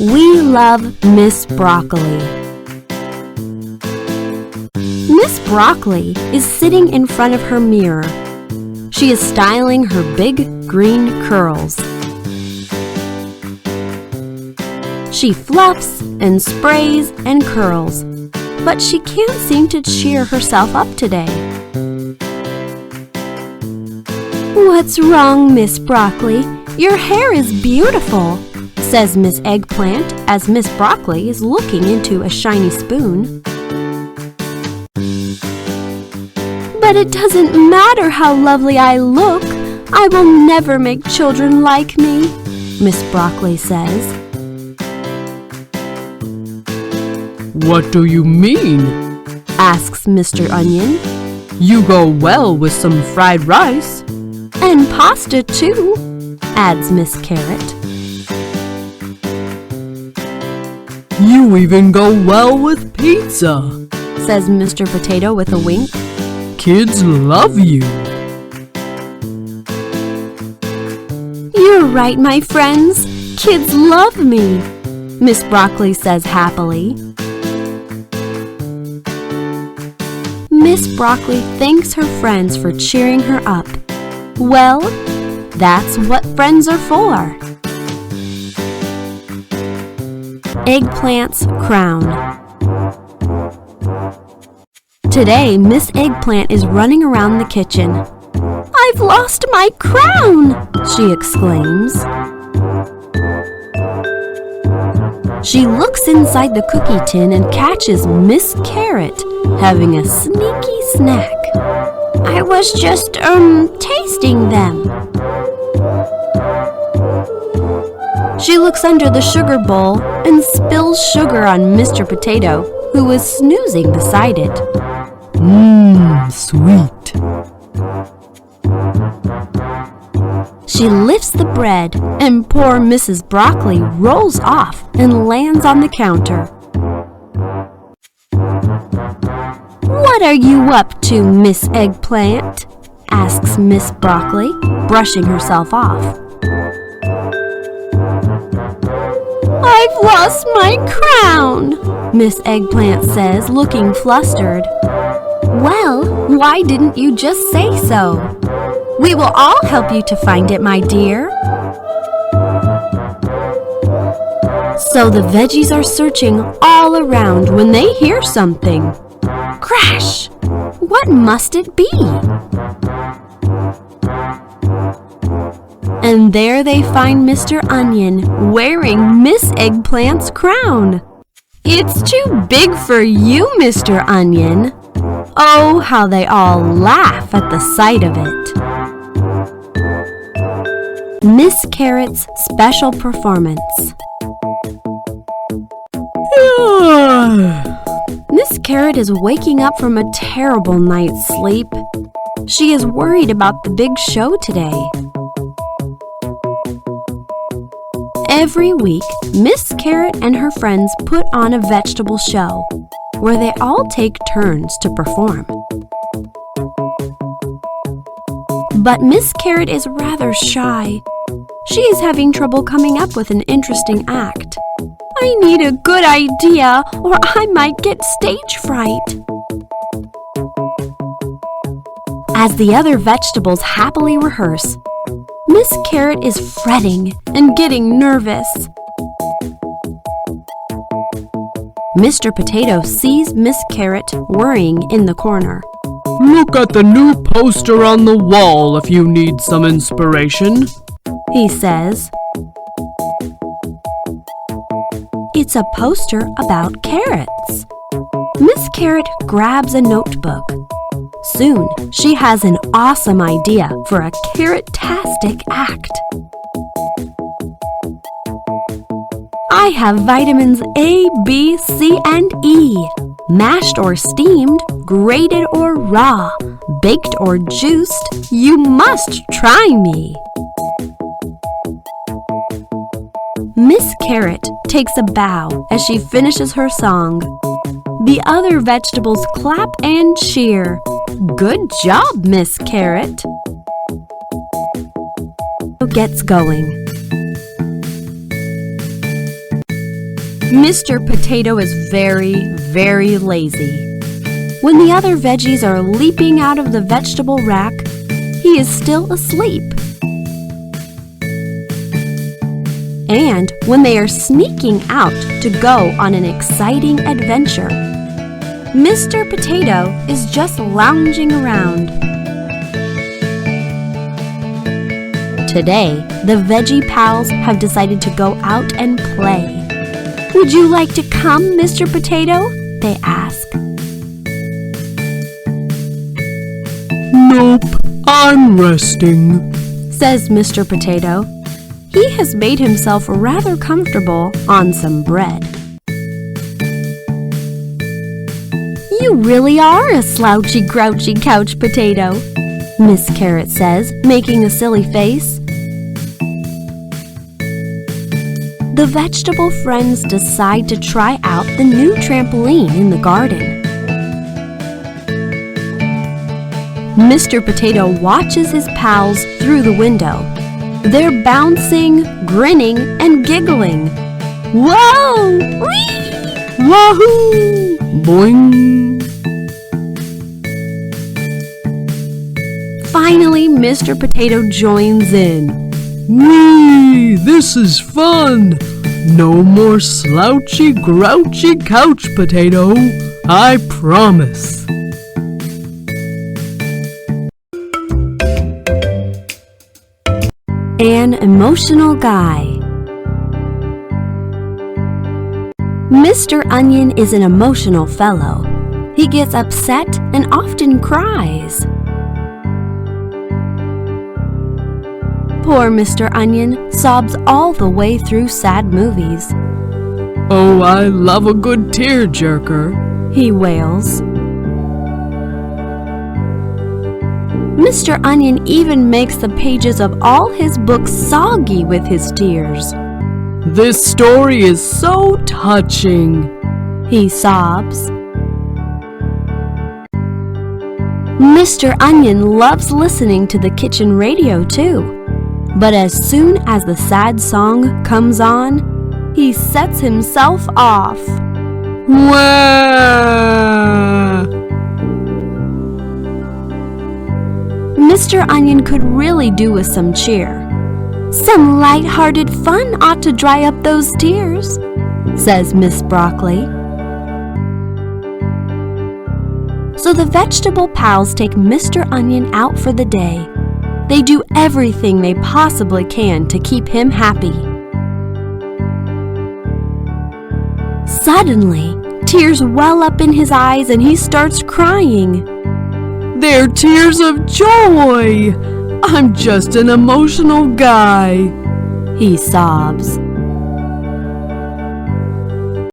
We love Miss Broccoli. Miss Broccoli is sitting in front of her mirror. She is styling her big green curls. She fluffs and sprays and curls, but she can't seem to cheer herself up today. "What's wrong, Miss Broccoli? Your hair is beautiful," says Miss Eggplant as Miss Broccoli is looking into a shiny spoon. "But it doesn't matter how lovely I look. I will never make children like me," Miss Broccoli says. "What do you mean?" asks Mr. Onion. "You go well with some fried rice." "And pasta too," adds Miss Carrot. "You even go well with pizza," says Mr. Potato with a wink. "Kids love you." "You're right, my friends. Kids love me," Miss Broccoli says happily. Miss Broccoli thanks her friends for cheering her up. Well, that's what friends are for. Eggplant's crown. Today, Miss Eggplant is running around the kitchen. "I've lost my crown!" she exclaims. She looks inside the cookie tin and catches Miss Carrot having a sneaky snack. "I was just, tasting them." She looks under the sugar bowl and spills sugar on Mr. Potato, who is snoozing beside it. Sweet. She lifts the bread, and poor Mrs. Broccoli rolls off and lands on the counter. "What are you up to, Miss Eggplant?" asks Miss Broccoli, brushing herself off. "I've lost my crown," Miss Eggplant says, looking flustered. "Well, why didn't you just say so? We will all help you to find it, my dear." So the veggies are searching all around when they hear something. Crash! What must it be? And there they find Mr. Onion wearing Miss Eggplant's crown. "It's too big for you, Mr. Onion." Oh, how they all laugh at the sight of it. Miss Carrot's special performance. Miss Carrot is waking up from a terrible night's sleep. She is worried about the big show today. Every week, Miss Carrot and her friends put on a vegetable show where they all take turns to perform. But Miss Carrot is rather shy. She is having trouble coming up with an interesting act. "I need a good idea or I might get stage fright." As the other vegetables happily rehearse, Miss Carrot is fretting and getting nervous. Mr. Potato sees Miss Carrot worrying in the corner. "Look at the new poster on the wall if you need some inspiration," he says. It's a poster about carrots. Miss Carrot grabs a notebook. Soon, she has an awesome idea for a carrot-tastic act. "I have vitamins A, B, C, and E. Mashed or steamed, grated or raw, baked or juiced, you must try me." Miss Carrot takes a bow as she finishes her song. The other vegetables clap and cheer. "Good job, Miss Carrot." Gets going. Mr. Potato is very, very lazy. When the other veggies are leaping out of the vegetable rack, he is still asleep. And when they are sneaking out to go on an exciting adventure, Mr. Potato is just lounging around. Today, the Veggie Pals have decided to go out and play. "Would you like to come, Mr. Potato?" they ask. Nope, I'm resting, says Mr. Potato. He has made himself rather comfortable on some bread. "You really are a slouchy, grouchy couch potato," Miss Carrot says, making a silly face. The vegetable friends decide to try out the new trampoline in the garden. Mr. Potato watches his pals through the window. They're bouncing, grinning, and giggling. Whoa! Whee! wahoo, boing. Finally, Mr. Potato joins in. Whee! This is fun! No more slouchy, grouchy couch potato, I promise. An emotional guy. Mr. Onion is an emotional fellow. He gets upset and often cries. Poor Mr. Onion sobs all the way through sad movies. Oh, I love a good tearjerker, he wails. Mr. Onion even makes the pages of all his books soggy with his tears. This story is so touching, he sobs. Mr. Onion loves listening to the kitchen radio too. But as soon as the sad song comes on, he sets himself off. Wah! Mr. Onion could really do with some cheer. Some light-hearted fun ought to dry up those tears, says Miss Broccoli. So the vegetable pals take Mr. Onion out for the day. They do everything they possibly can to keep him happy. Suddenly, tears well up in his eyes and he starts crying. They're tears of joy! I'm just an emotional guy, he sobs.